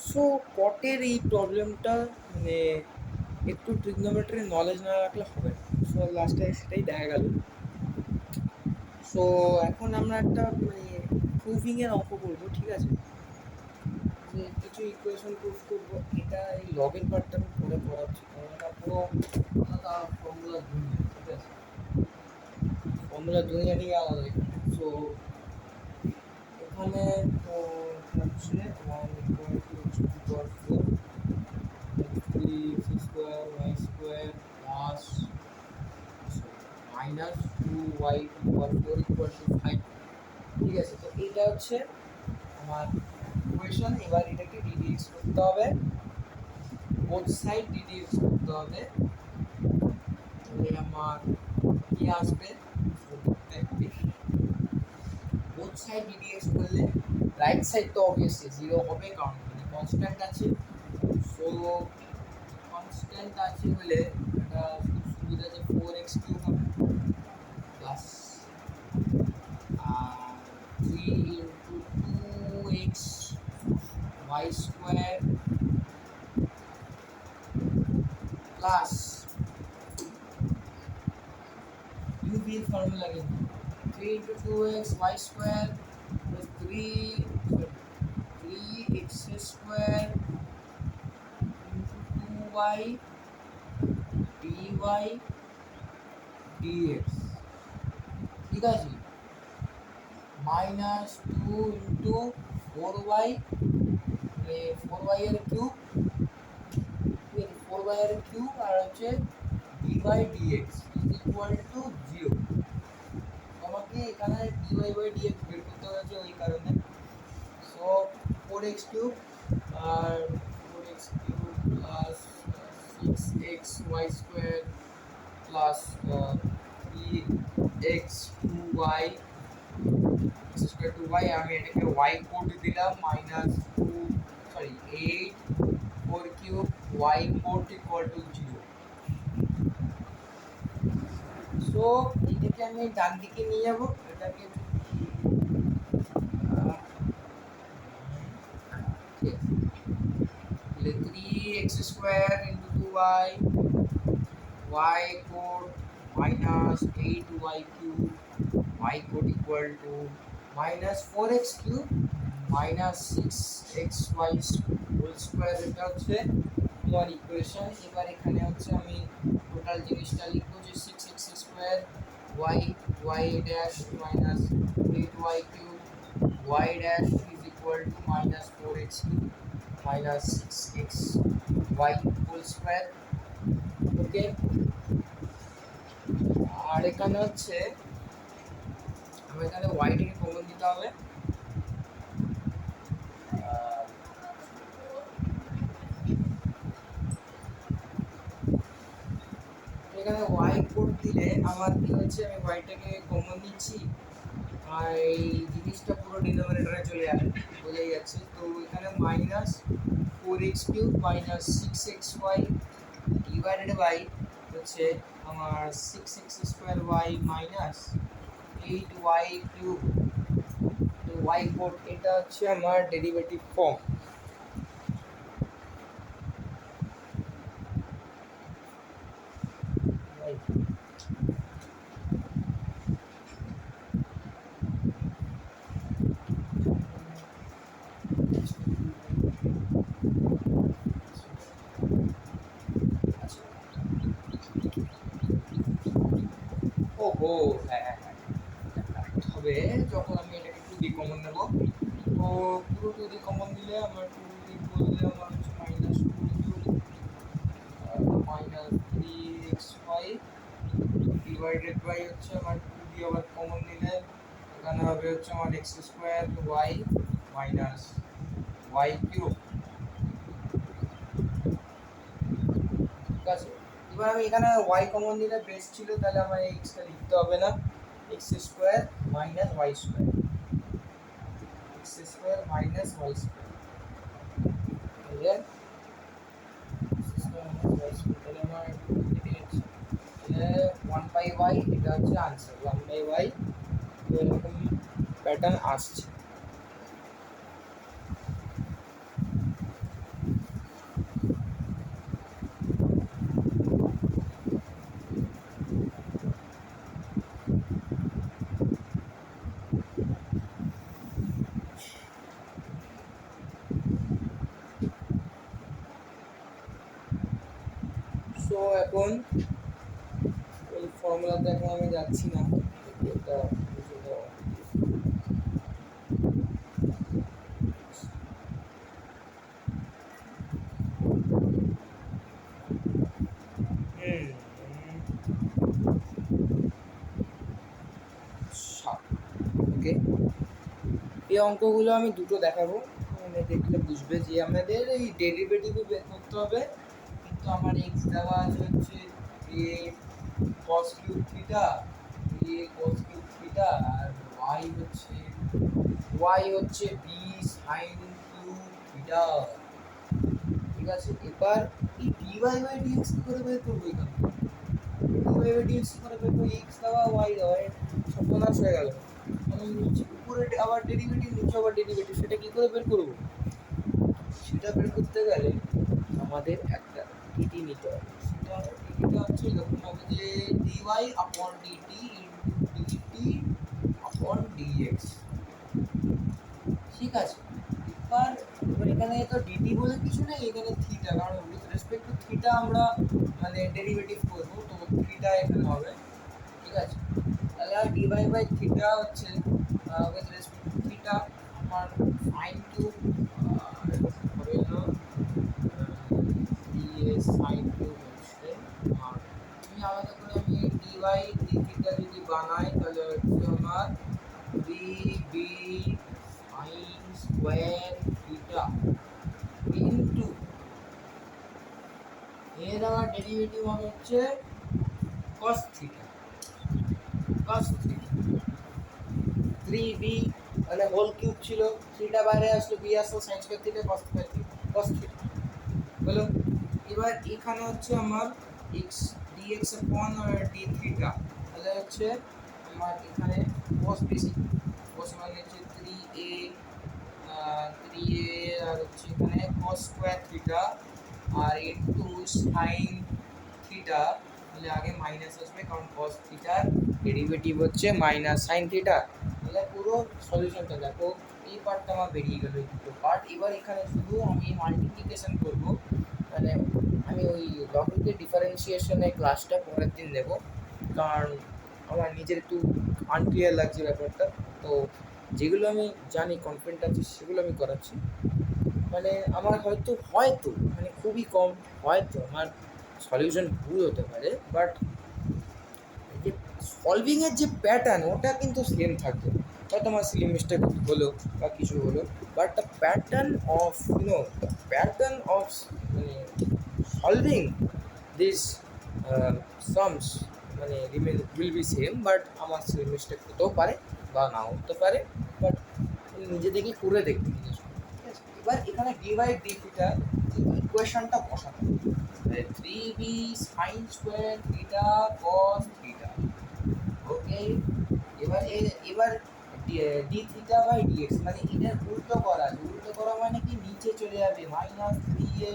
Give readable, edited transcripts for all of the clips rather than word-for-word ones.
So কটের এই প্রবলেমটা মানে একটু ট্রিগনোমেট্রির নলেজ না রাখলে হবে না। সো লাস্টে সেটাই দেখা গেল। সো এখন আমরা একটা মানে প্রুভিংয়ের অঙ্ক করবো, ঠিক আছে? যে কিছু ইকুয়েশন প্রুভ করবো, এটা এই লগের পার্টটা আমি পরে পড়াচ্ছি, কারণ এটা পুরো আলাদা ফর্মুলা দুনিয়া, ঠিক আছে? ফর্মুলা দুনিয়াটাই আলাদা। সো এখানে তো হচ্ছে one equal to x to power four three x square y square plus minus two y to power four equal to five, ঠিক আছে? তো এটা হচ্ছে আমার ইকুয়েশন। এবার এটাকে ডিডিএক্স করতে হবে, বোথ সাইড ডিডিএক্স করতে হবে। তাহলে আমার কি আসবে? বোথ সাইড ডিডিএক্স করলে রাইট সাইড তো অবভিয়াসলি জিরো হবে, কারণ মানে কনস্ট্যান্ট আছে। সো কনস্ট্যান্ট আছে বলে এটা সুবিধা যে ফোর এক্স কিউব হবে plus three into two x y square plus UV formula কিন্তু three into two x y square plus three x square into two y dy dx, ঠিক আছে? Minus two into four y এর cube, four y এর cube আর হচ্ছে dy dx is equal to zero. আমাকে এখানে dy dx বের করতে হয়েছে ওই কারণে। সো ফোর এক্স কিউব আর four x cube plus six x y square plus three x two y square two y, আমি এটাকে ওয়াই কোড দিলাম minus two sorry eight four cube y code equal to zero. So এটাকে আমি ডান দিকে নিয়ে যাবো, এটাকে three x square into two y y code minus eight y cube y code equal to minus 4x cube minus 6xy whole square, এটা হচ্ছে আমার ইকুয়েশন। এবার এখানে হচ্ছে আমি টোটাল জিনিসটা লিখবো যে 6x square y dash minus 8y cube y dash is equal to minus 4x cube minus 6xy whole square. Okay, আর এখানে হচ্ছে আমি এখানে ওয়াইটাকে কমন দিতে হবে। এখানে ওয়াই কোড দিলে আমার কি হচ্ছে, আমি ওয়াইটাকে কমন দিচ্ছি আর এই জিনিসটা পুরো ডিনোমিনেটরে চলে যাবে, বোঝাই যাচ্ছে। তো এখানে minus four x cube minus six x y divided by হচ্ছে আমার six x square y minus eight y cube y code, এটা হচ্ছে আমার ডেরিভেটিভ ফর্ম। ওহো হ্যাঁ হ্যাঁ হ্যাঁ, হবে যখন আমি এটাকে টু ডি কমন নেব। তো পুরো টু ডি কমন দিলে আমার টু ডি করলে আমার হচ্ছে minus two minus three x y divided by হচ্ছে আমার টু ডি আবার কমন নিলে এখানে হবে হচ্ছে আমার x square y minus y cube, ঠিক আছে? এবার আমি এখানে ওয়াই কমন নিলে বেস ছিল, তাহলে আমার এক্সটা লিখতে হবে না, x square minus y square x square minus y square, তাহলে তাহলে আমার ওয়ান বাই ওয়াই, এটা হচ্ছে আনসার ওয়ান বাই ওয়াই। এরকম প্যাটার্ন আসছে। সো এখন ওই ফর্মুলাতে এখন আমি যাচ্ছি না, এটা বুঝে দাও। ওকে, এই অঙ্কগুলো আমি দুটো দেখাবো, মানে দেখলে বুঝবে যে আমাদের এই ডেরিভেটিভও বের করতে হবে, কিন্তু আমার এক্স দেওয়া আছে হচ্ছে এ cos কিউব থিটা, এ cos কিউব থিটা, আর ওয়াই হচ্ছে বি সাইন কিউব থিটা। ঠিক আছে, এবার এই ডিওয়াই বাই ডিএক্স কি করে বের করবো? এখানে ডিওয়াই বাই ডিএক্স কি করে বের করবো? এক্স দেওয়া ওয়াই দেওয়া, সর্বনাশ হয়ে গেল। মানে নিচে উপরে আবার ডেরিভেটিভ, নিচে আবার ডেরিভেটিভ, সেটা কি করে বের করবো? সেটা বের করতে গেলে আমাদের একটা ডিটি নিতে হবে। সেটা ডিটিটা হচ্ছে এরকম হবে যে ডিওয়াই আপন ডিটি ইন্টু ডিটি আপন ডিএক্স। ঠিক আছে, এবার এখানে তো ডিটি বলে কিছু নেই, এখানে থিটা, কারণ উইথ রেসপেক্ট টু থিটা আমরা মানে ডেরিভেটিভ করবো, তো থিটা এখানে হবে। ঠিক আছে, তাহলে আর ডিভাই বাই থিটা হচ্ছে উইথ রেসপেক্ট টু থিটা আমার সাইন কিউব হবে না, ডিএস সাইন কিউব হচ্ছে। আর আমি আলাদা করে আমি ডিওয়াই ডি থিটা যদি বানাই তাহলে হচ্ছে আমার D B sine square theta into এর আমার ডেরিভেটিভ হবে হচ্ছে cos theta, cos theta 3b, মানে হোল কিউব ছিল, থিটা বাইরে আসলো, বি আসলো, sign square theta cos square theta, cos theta হলো। এবার এখানে হচ্ছে আমার x dx upon d theta, তাহলে হচ্ছে আমার এখানে cos বেসিক, cos মানে হচ্ছে 3a, 3a, আর হচ্ছে এখানে cos স্কোয়ার থিটা আর ইনটু সাইন থিটা, তাহলে আগে মাইনাস আসবে কারণ cos থিটার ডেরিভেটিভ হচ্ছে মাইনাস সাইন থিটা। তাহলে পুরো সলিউশনটা দেখো, এই পার্টটা আমার বেরিয়ে গেল, এই দুটো পার্ট। এবার এখানে শুধু আমি মাল্টিপ্লিকেশন করব, মানে আমি ওই লগারিথমিক ডিফারেন্সিয়েশনের ক্লাসটা পরের দিন নেব, কারণ আমার নিজের একটু আনক্লিয়ার লাগছে ব্যাপারটা। তো যেগুলো আমি জানি কনফিডেন্ট আছে সেগুলো আমি করাচ্ছি। মানে আমার হয়তো মানে খুবই কম, হয়তো আমার সলিউশন ভুল হতে পারে, বাট যে সলভিংয়ের যে প্যাটার্ন ওটা কিন্তু সেম থাকবে। হয়তো আমার সিলি মিস্টেক হলো বা কিছু হলো, but the pattern of the pattern of মানে সলভিং দিস সামস মানে উইল বি সেম, বাট আমার সিলি মিস্টেক হতেও পারে বা নাও হতে পারে, বাট নিজে থেকে করে দেখতে জিনিসটা। ঠিক আছে, এবার এখানে ডিভাই ডি থিটা ইকুয়েশনটা বসাতে হবে, 3b sine square theta cos theta. Okay, এবার ডি থিটা বাই ডিএক্স, মানে এটার উল্টো করা, উল্টো করা মানে কি নিচে চলে যাবে minus 3a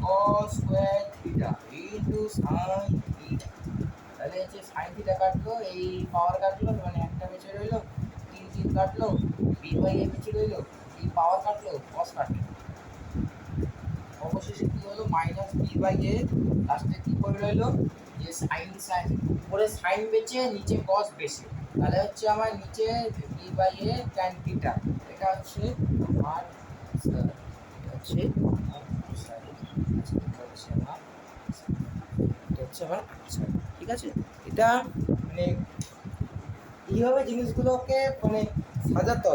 cos square theta into sine theta. তাহলে হচ্ছে সাইন থিটা কাটলো, এই পাওয়ার কাটলো, মানে একটা বেঁচে রইলো, 3 কাটলো, বি বাই এ বেঁচে রইলো, এই পাওয়ার কাটলো, কস কাটলো, অবশেষে কি হলো মাইনাস বি বাই এ, লাস্টে কি করে রইলো যে সাইন উপরে সাইন বেঁচে নিচে কস বেশি, তাহলে হচ্ছে আমার নিচে B by A tan theta, এটা হচ্ছে আমার হচ্ছে আমার আনসার। ঠিক আছে, এটা মানে এইভাবে জিনিসগুলোকে মানে সাজাতে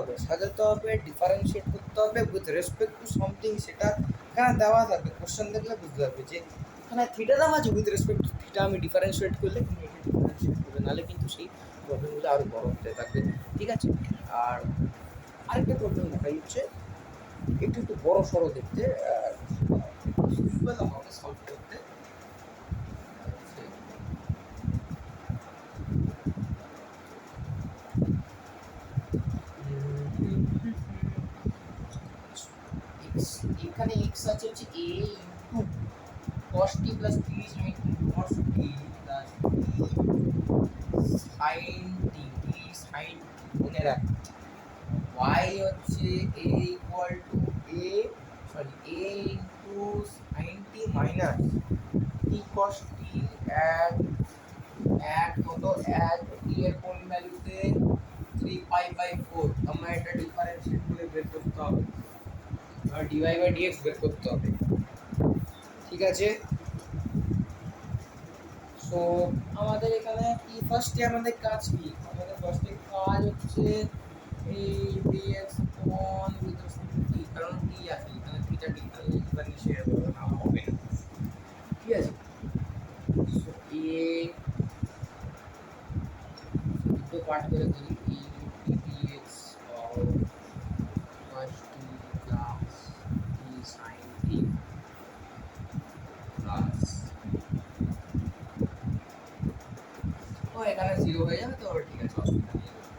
হবে, ডিফারেন্সিয়েট করতে হবে উইথ রেসপেক্ট টু সামথিং, সেটা এখানে দেওয়া থাকবে, কোশ্চেন দেখলে বুঝতে পারবে যে এখানে থিটা দেওয়া আছে, উইথ রেসপেক্ট টু থিটা আমি ডিফারেন্সিয়েট করলে তুমি এটা ডিফারেন্সিয়েট করবে, নাহলে কিন্তু সেই প্রবলেমগুলো আরও বড় হতে থাকবে। ঠিক আছে, আর আরেকটা প্রবলেম দেখা যাচ্ছে একটু বড় সড়ো দেখতে, সিম্পল হবে সলভ করতে। এখানে এক্স আছে হচ্ছে a into cos t plus 3 sin t cos t plus sin t sin মনে রাখ, y হচ্ছে a equal to a into sin t minus t cos t at কত at t এর কোন ভ্যালুতে 3 পাই বাই 4 আমরা এটা ডিফারেন্সিয়েট করে বের করতে হবে আর dy বাই dx বের করতে হবে ঠিক আছে সো আমাদের এখানে কি ফার্স্টে আমাদের কাজ কি আমাদের ফার্স্টে কাজ হচ্ছে এই dx upon with respect to t কারণ t আছে এখানে থিটা t তাহলে এখানে শেয়ার করতে না হবে না ঠিক আছে সো a দুটো পার্ট করে করি e dx or cos t plus t sin t plus ও এখানে 0 হয়ে যাবে তো ঠিক আছে অসুবিধা নেই